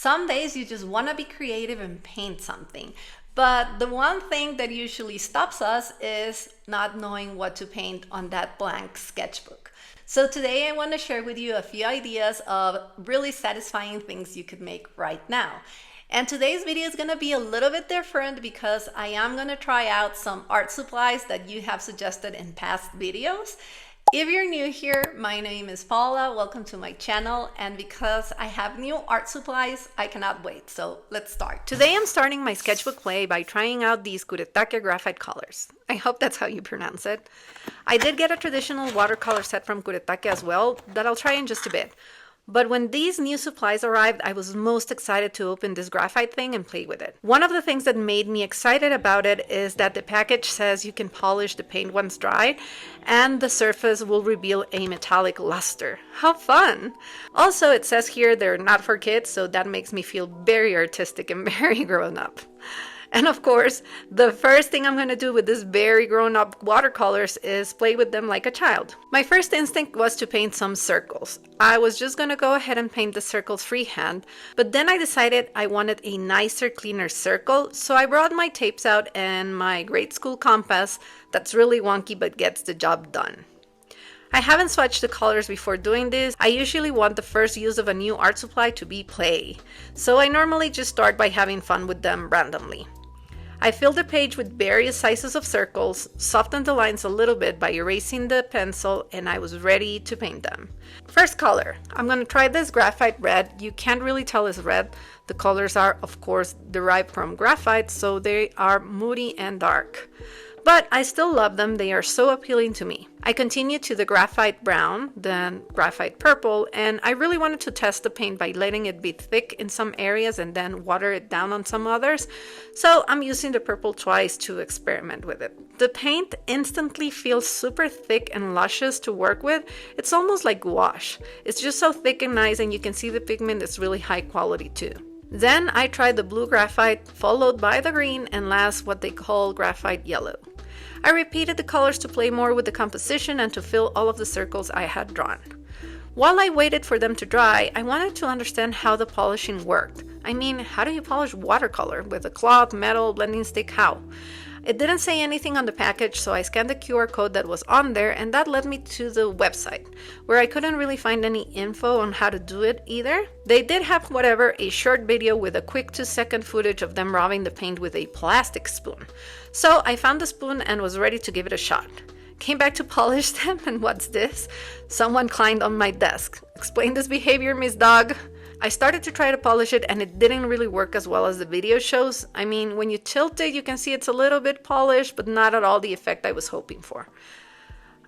Some days you just want to be creative and paint something. But the one thing that usually stops us is not knowing what to paint on that blank sketchbook. So today I want to share with you a few ideas of really satisfying things you could make right now. And today's video is going to be a little bit different because I am going to try out some art supplies that you have suggested in past videos. If you're new here, my name is Paula. Welcome to my channel. And because I have new art supplies, I cannot wait. So let's start. Today I'm starting my sketchbook play by trying out these graphite colors. I hope that's how you pronounce it. I did get a traditional watercolor set from as well that I'll try in just a bit. But when these new supplies arrived, I was most excited to open this graphite thing and play with it. One of the things that made me excited about it is that the package says you can polish the paint once dry and the surface will reveal a metallic luster. How fun! Also, it says here they're not for kids, so that makes me feel very artistic and very grown up. And of course, the first thing I'm going to do with this very grown-up watercolors is play with them like a child. My first instinct was to paint some circles. I was just going to go ahead and paint the circles freehand, but then I decided I wanted a nicer, cleaner circle, so I brought my tapes out and my grade school compass that's really wonky but gets the job done. I haven't swatched the colors before doing this. I usually want the first use of a new art supply to be play, so I normally just start by having fun with them randomly. I filled the page with various sizes of circles, softened the lines a little bit by erasing the pencil, and I was ready to paint them. First color, I'm going to try this graphite red. You can't really tell it's red. The colors are, of course, derived from graphite, so they are moody and dark. But I still love them, they are so appealing to me. I continued to the graphite brown, then graphite purple, and I really wanted to test the paint by letting it be thick in some areas and then water it down on some others. So I'm using the purple twice to experiment with it. The paint instantly feels super thick and luscious to work with. It's almost like gouache. It's just so thick and nice, and you can see the pigment is really high quality too. Then I tried the blue graphite, followed by the green, and last what they call graphite yellow. I repeated the colors to play more with the composition and to fill all of the circles I had drawn. While I waited for them to dry, I wanted to understand how the polishing worked. I mean, how do you polish watercolor? With a cloth, metal, blending stick, how? It didn't say anything on the package, so I scanned the QR code that was on there, and that led me to the website, where I couldn't really find any info on how to do it either. They did have, a short video with a quick 2-second footage of them rubbing the paint with a plastic spoon. So I found the spoon and was ready to give it a shot. Came back to polish them, and what's this? Someone climbed on my desk. Explain this behavior, Miss Dog. I started to try to polish it and it didn't really work as well as the video shows. I mean, when you tilt it, you can see it's a little bit polished, but not at all the effect I was hoping for.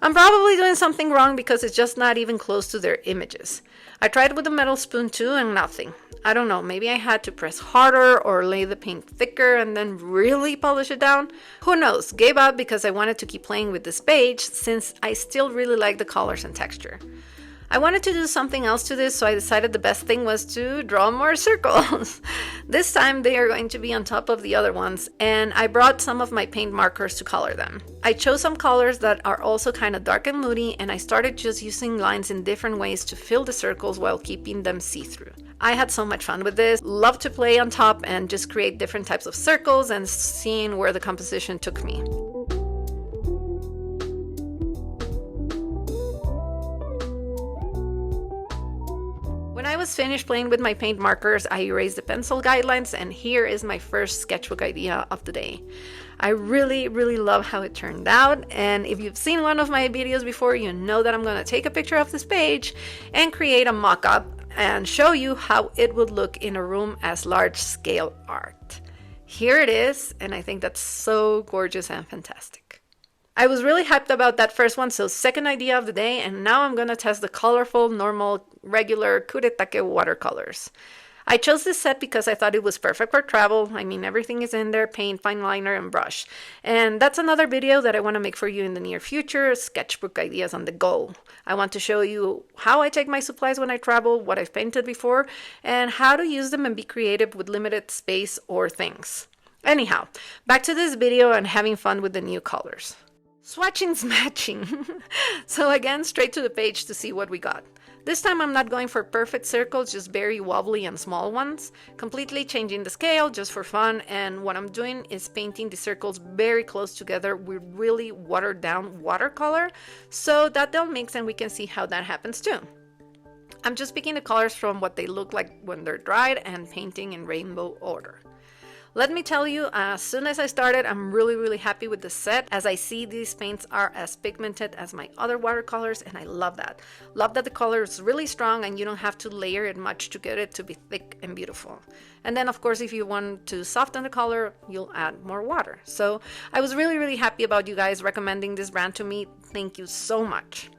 I'm probably doing something wrong because it's just not even close to their images. I tried with a metal spoon too and nothing. I don't know, maybe I had to press harder or lay the paint thicker and then really polish it down. Who knows, gave up because I wanted to keep playing with this page since I still really like the colors and texture. I wanted to do something else to this, so I decided the best thing was to draw more circles. This time they are going to be on top of the other ones, and I brought some of my paint markers to color them. I chose some colors that are also kind of dark and moody, and I started just using lines in different ways to fill the circles while keeping them see-through. I had so much fun with this, loved to play on top and just create different types of circles and seeing where the composition took me. When I was finished playing with my paint markers, I erased the pencil guidelines, and here is my first sketchbook idea of the day. I really love how it turned out, and if you've seen one of my videos before, you know that I'm going to take a picture of this page and create a mock-up and show you how it would look in a room as large-scale art. Here it is, and I think that's so gorgeous and fantastic. I was really hyped about that first one, so second idea of the day, and now I'm going to test the colorful, normal, regular watercolors. I chose this set because I thought it was perfect for travel. I mean, everything is in there, paint, fine liner, and brush. And that's another video that I want to make for you in the near future, sketchbook ideas on the go. I want to show you how I take my supplies when I travel, what I've painted before, and how to use them and be creative with limited space or things. Anyhow, back to this video and having fun with the new colors. Swatching's matching. So again, straight to the page to see what we got. This time I'm not going for perfect circles, just very wobbly and small ones. Completely changing the scale just for fun, and what I'm doing is painting the circles very close together with really watered down watercolor so that they'll mix and we can see how that happens too. I'm just picking the colors from what they look like when they're dried and painting in rainbow order. Let me tell you, as soon as I started, I'm really happy with the set, as I see these paints are as pigmented as my other watercolors, and I love that. Love that the color is really strong and you don't have to layer it much to get it to be thick and beautiful. And then of course, if you want to soften the color, you'll add more water. So I was really happy about you guys recommending this brand to me. Thank you so much.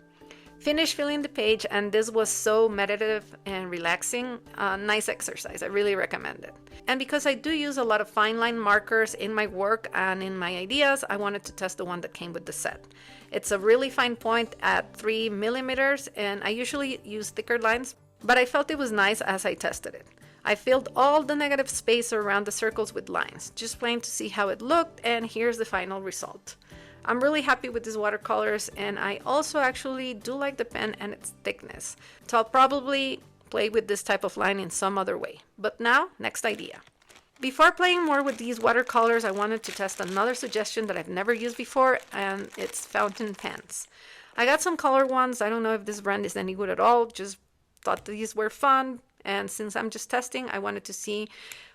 Finished filling the page, and this was so meditative and relaxing. Nice exercise. I really recommend it. And because I do use a lot of fine line markers in my work and in my ideas, I wanted to test the one that came with the set. It's a really fine point at 3 millimeters, and I usually use thicker lines, but I felt it was nice as I tested it. I filled all the negative space around the circles with lines, just plain to see how it looked, and here's the final result. I'm really happy with these watercolors, and I also actually do like the pen and its thickness. So I'll probably play with this type of line in some other way. But now, next idea. Before playing more with these watercolors, I wanted to test another suggestion that I've never used before, and it's fountain pens. I got some color ones. I don't know if this brand is any good at all. Just thought these were fun, and since I'm just testing, I wanted to see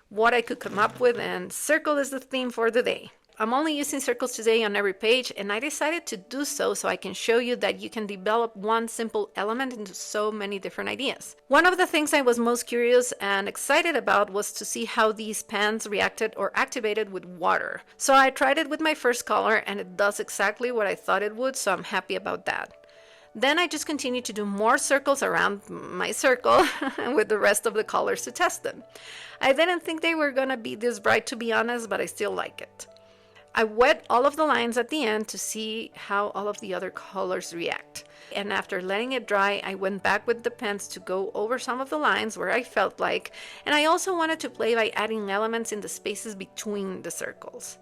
what I could come up with, and circle is the theme for the day. I'm only using circles today on every page, and I decided to do so I can show you that you can develop one simple element into so many different ideas. One of the things I was most curious and excited about was to see how these pens reacted or activated with water. So I tried it with my first color, and it does exactly what I thought it would, so I'm happy about that. Then I just continued to do more circles around my circle with the rest of the colors to test them. I didn't think they were gonna be this bright, to be honest, but I still like it. I wet all of the lines at the end to see how all of the other colors react. And after letting it dry, I went back with the pens to go over some of the lines where I felt like, and I also wanted to play by adding elements in the spaces between the circles.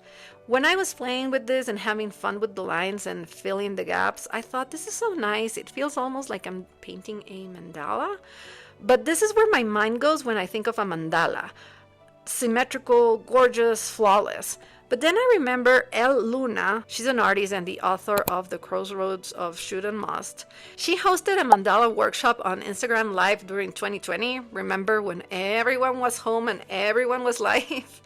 When I was playing with this and having fun with the lines and filling the gaps, I thought this is so nice. It feels almost like I'm painting a mandala. But this is where my mind goes when I think of a mandala. Symmetrical, gorgeous, flawless. But then I remember El Luna, she's an artist and the author of The Crossroads of Should and Must. She hosted a mandala workshop on Instagram Live during 2020. Remember when everyone was home and everyone was live?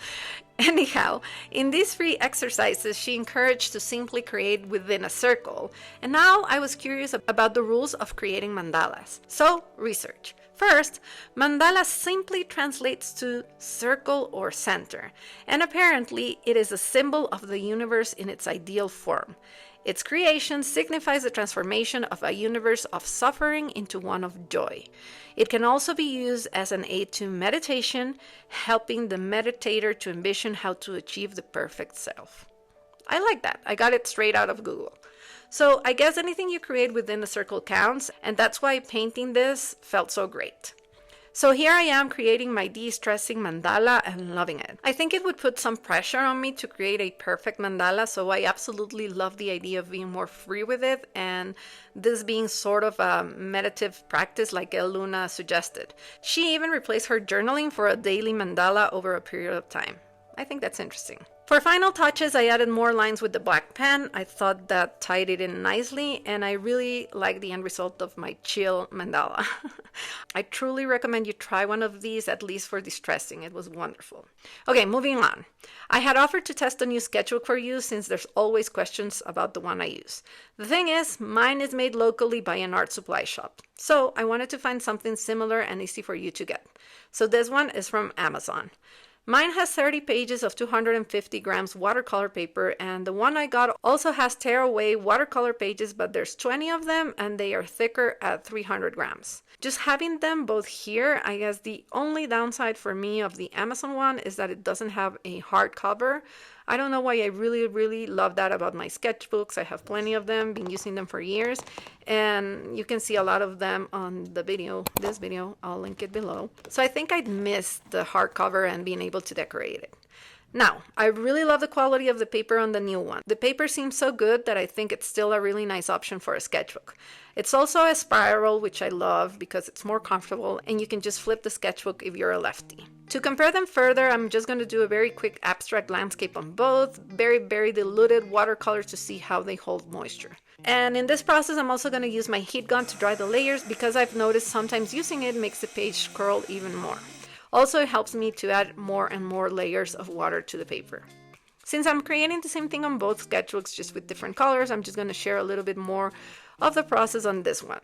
Anyhow, in these free exercises, she encouraged to simply create within a circle. And now I was curious about the rules of creating mandalas. So, research. First, mandala simply translates to circle or center, and apparently it is a symbol of the universe in its ideal form. Its creation signifies the transformation of a universe of suffering into one of joy. It can also be used as an aid to meditation, helping the meditator to envision how to achieve the perfect self. I like that. I got it straight out of Google. So I guess anything you create within the circle counts, and that's why painting this felt so great. So here I am creating my de-stressing mandala and loving it. I think it would put some pressure on me to create a perfect mandala, so I absolutely love the idea of being more free with it, and this being sort of a meditative practice like El Luna suggested. She even replaced her journaling for a daily mandala over a period of time. I think that's interesting. For final touches, I added more lines with the black pen. I thought that tied it in nicely, and I really like the end result of my chill mandala. I truly recommend you try one of these, at least for distressing. It was wonderful. Okay, moving on. I had offered to test a new sketchbook for you since there's always questions about the one I use. The thing is, mine is made locally by an art supply shop. So I wanted to find something similar and easy for you to get. So this one is from Amazon. Mine has 30 pages of 250 grams watercolor paper, and the one I got also has tearaway watercolor pages, but there's 20 of them and they are thicker at 300 grams. Just having them both here, I guess the only downside for me of the Amazon one is that it doesn't have a hard cover. I don't know why. I really love that about my sketchbooks. I have plenty of them, been using them for years, and you can see a lot of them on the video, this video. I'll link it below. So I think I'd miss the hardcover and being able to decorate it. Now, I really love the quality of the paper on the new one. The paper seems so good that I think it's still a really nice option for a sketchbook. It's also a spiral, which I love because it's more comfortable and you can just flip the sketchbook if you're a lefty. To compare them further, I'm just going to do a very quick abstract landscape on both, very diluted watercolors to see how they hold moisture. And in this process, I'm also going to use my heat gun to dry the layers because I've noticed sometimes using it makes the page curl even more. Also, it helps me to add more and more layers of water to the paper. Since I'm creating the same thing on both sketchbooks, just with different colors, I'm just going to share a little bit more of the process on this one.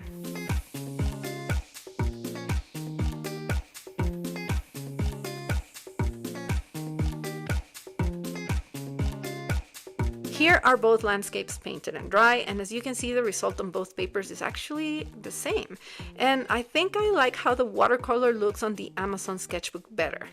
Here are both landscapes painted and dry, and as you can see, the result on both papers is actually the same. And I think I like how the watercolor looks on the Amazon sketchbook better.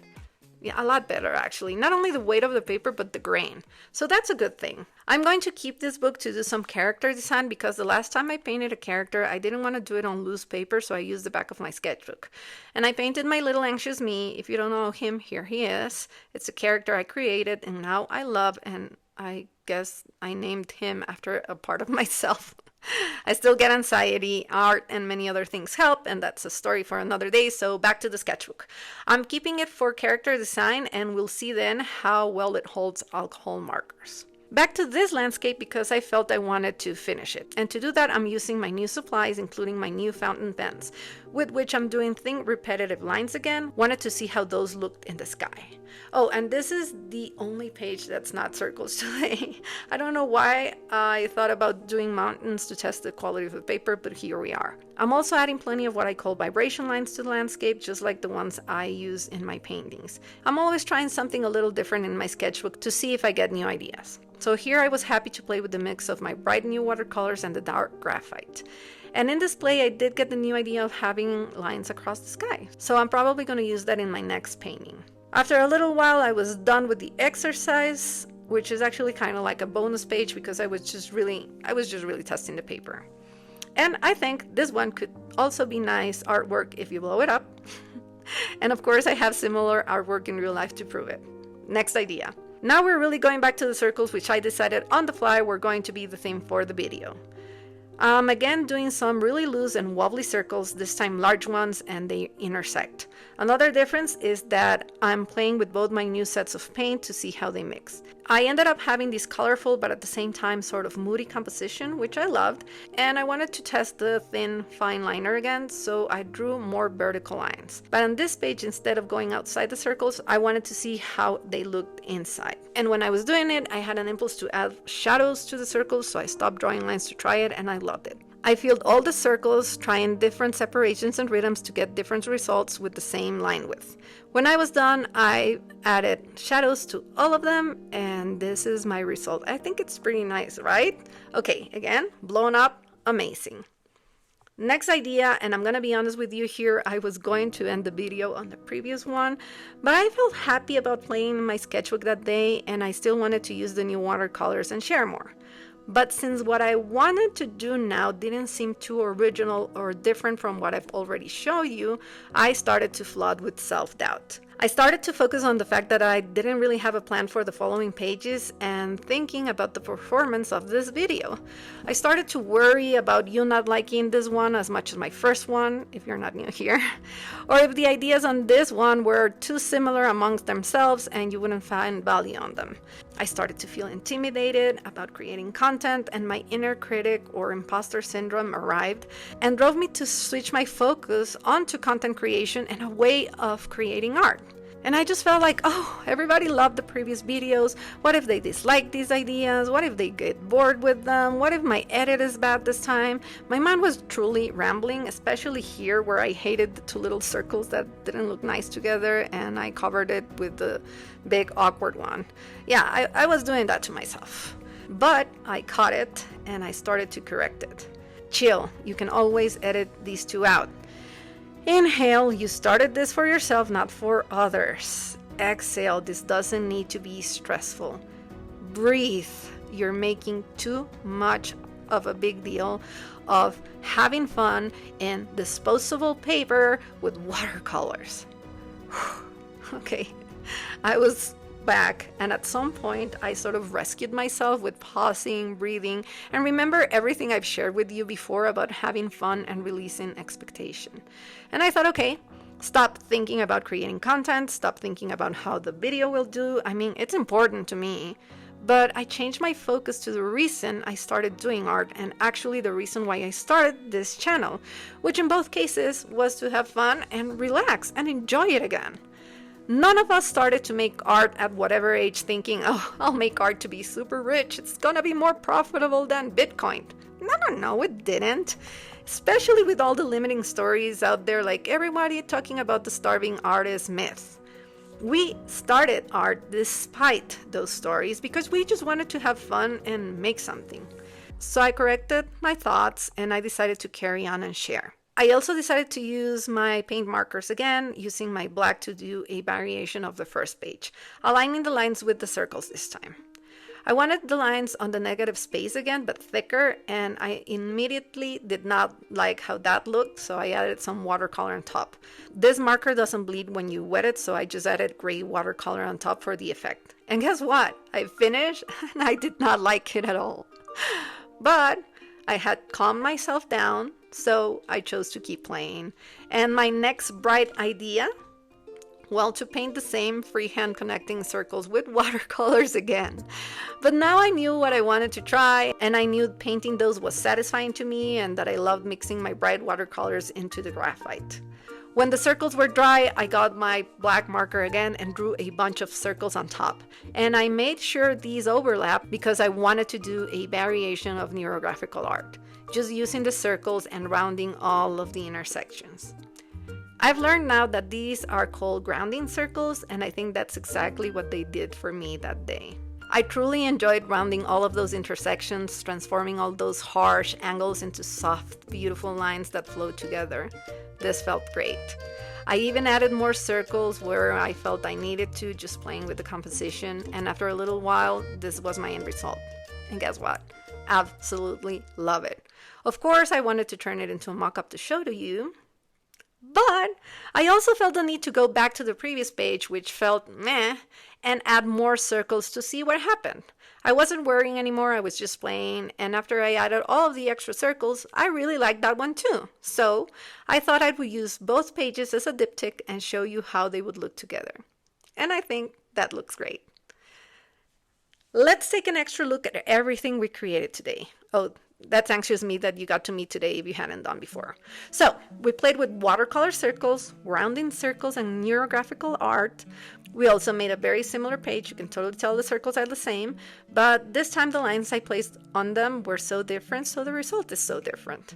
Yeah, a lot better actually. Not only the weight of the paper, but the grain. So that's a good thing. I'm going to keep this book to do some character design because the last time I painted a character, I didn't want to do it on loose paper, so I used the back of my sketchbook. And I painted my little anxious me. If you don't know him, here he is. It's a character I created and now I love, and I guess I named him after a part of myself. I still get anxiety, art, and many other things help, and that's a story for another day, so back to the sketchbook. I'm keeping it for character design, and we'll see then how well it holds alcohol markers. Back to this landscape because I felt I wanted to finish it. And to do that, I'm using my new supplies, including my new fountain pens, with which I'm doing thin repetitive lines again. Wanted to see how those looked in the sky. Oh, and this is the only page that's not circles today. I don't know why I thought about doing mountains to test the quality of the paper, but here we are. I'm also adding plenty of what I call vibration lines to the landscape, just like the ones I use in my paintings. I'm always trying something a little different in my sketchbook to see if I get new ideas. So here I was happy to play with the mix of my bright new watercolors and the dark graphite. And in this play, I did get the new idea of having lines across the sky. So I'm probably going to use that in my next painting. After a little while, I was done with the exercise, which is actually kind of like a bonus page because I was just really testing the paper. And I think this one could also be nice artwork if you blow it up. And of course, I have similar artwork in real life to prove it. Next idea. Now we're really going back to the circles, which I decided on the fly were going to be the theme for the video. Again, doing some really loose and wobbly circles, this time large ones, and they intersect. Another difference is that I'm playing with both my new sets of paint to see how they mix. I ended up having this colorful but at the same time sort of moody composition, which I loved, and I wanted to test the thin fine liner again, so I drew more vertical lines. But on this page, instead of going outside the circles, I wanted to see how they looked inside. And when I was doing it, I had an impulse to add shadows to the circles, so I stopped drawing lines to try it, and I loved it. I filled all the circles, trying different separations and rhythms to get different results with the same line width. When I was done, I added shadows to all of them, and this is my result. I think it's pretty nice, right? Okay, again, blown up, amazing. Next idea, and I'm gonna be honest with you here, I was going to end the video on the previous one, but I felt happy about playing in my sketchbook that day, and I still wanted to use the new watercolors and share more. But since what I wanted to do now didn't seem too original or different from what I've already shown you, I started to flood with self-doubt. I started to focus on the fact that I didn't really have a plan for the following pages and thinking about the performance of this video. I started to worry about you not liking this one as much as my first one, if you're not new here, or if the ideas on this one were too similar amongst themselves and you wouldn't find value on them. I started to feel intimidated about creating content, and my inner critic or imposter syndrome arrived and drove me to switch my focus onto content creation and a way of creating art. And I just felt like, oh, everybody loved the previous videos. What if they dislike these ideas? What if they get bored with them? What if my edit is bad this time? My mind was truly rambling, especially here where I hated the two little circles that didn't look nice together, and I covered it with the big awkward one. Yeah, I was doing that to myself. But I caught it and I started to correct it. Chill, you can always edit these two out. Inhale, you started this for yourself, not for others. Exhale, this doesn't need to be stressful. Breathe, you're making too much of a big deal of having fun in disposable paper with watercolors. Okay, I was back, and at some point I sort of rescued myself with pausing, breathing, and remember everything I've shared with you before about having fun and releasing expectation. And I thought, okay, stop thinking about creating content, stop thinking about how the video will do. I mean, it's important to me. But I changed my focus to the reason I started doing art, and actually the reason why I started this channel, which in both cases was to have fun and relax and enjoy it again. None of us started to make art at whatever age thinking, oh, I'll make art to be super rich, it's gonna be more profitable than Bitcoin. No, it didn't. Especially with all the limiting stories out there, like everybody talking about the starving artist myth. We started art despite those stories because we just wanted to have fun and make something. So I corrected my thoughts and I decided to carry on and share. I also decided to use my paint markers again, using my black to do a variation of the first page, aligning the lines with the circles this time. I wanted the lines on the negative space again, but thicker, and I immediately did not like how that looked, so I added some watercolor on top. This marker doesn't bleed when you wet it, so I just added gray watercolor on top for the effect. And guess what? I finished, and I did not like it at all. But I had calmed myself down, so I chose to keep playing. And my next bright idea, well, to paint the same freehand connecting circles with watercolors again. But now I knew what I wanted to try, and I knew painting those was satisfying to me and that I loved mixing my bright watercolors into the graphite. When the circles were dry, I got my black marker again and drew a bunch of circles on top. And I made sure these overlap because I wanted to do a variation of neurographical art, just using the circles and rounding all of the intersections. I've learned now that these are called grounding circles, and I think that's exactly what they did for me that day. I truly enjoyed rounding all of those intersections, transforming all those harsh angles into soft, beautiful lines that flow together. This felt great. I even added more circles where I felt I needed to, just playing with the composition, and after a little while, this was my end result. And guess what? Absolutely love it. Of course, I wanted to turn it into a mock-up to show to you, but I also felt the need to go back to the previous page, which felt meh, and add more circles to see what happened. I wasn't worrying anymore, I was just playing, and after I added all of the extra circles, I really liked that one too. So I thought I would use both pages as a diptych and show you how they would look together. And I think that looks great. Let's take an extra look at everything we created today. Oh, that's anxious me that you got to meet today if you hadn't done before. So we played with watercolor circles, rounding circles, and neurographical art. We also made a very similar page. You can totally tell the circles are the same, but this time the lines I placed on them were so different, so the result is so different.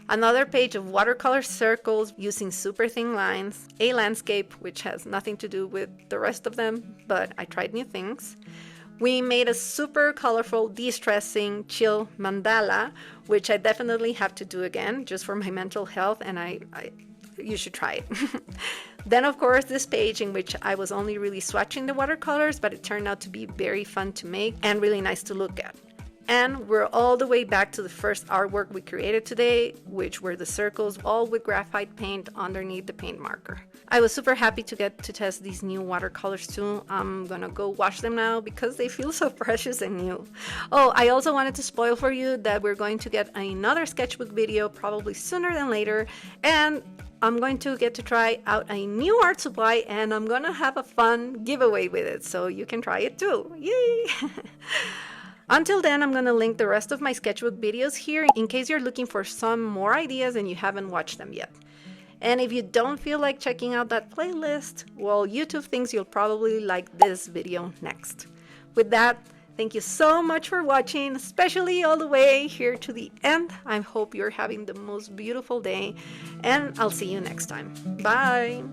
Another page of watercolor circles using super thin lines, a landscape which has nothing to do with the rest of them, but I tried new things. We made a super colorful, de-stressing, chill mandala, which I definitely have to do again, just for my mental health, and you should try it. Then, of course, this page in which I was only really swatching the watercolors, but it turned out to be very fun to make and really nice to look at. And we're all the way back to the first artwork we created today, which were the circles, all with graphite paint underneath the paint marker. I was super happy to get to test these new watercolors too. I'm gonna go wash them now because they feel so precious and new. Oh, I also wanted to spoil for you that we're going to get another sketchbook video probably sooner than later, and I'm going to get to try out a new art supply, and I'm gonna have a fun giveaway with it, so you can try it too. Yay! Until then, I'm going to link the rest of my sketchbook videos here in case you're looking for some more ideas and you haven't watched them yet. And if you don't feel like checking out that playlist, well, YouTube thinks you'll probably like this video next. With that, thank you so much for watching, especially all the way here to the end. I hope you're having the most beautiful day, and I'll see you next time. Bye!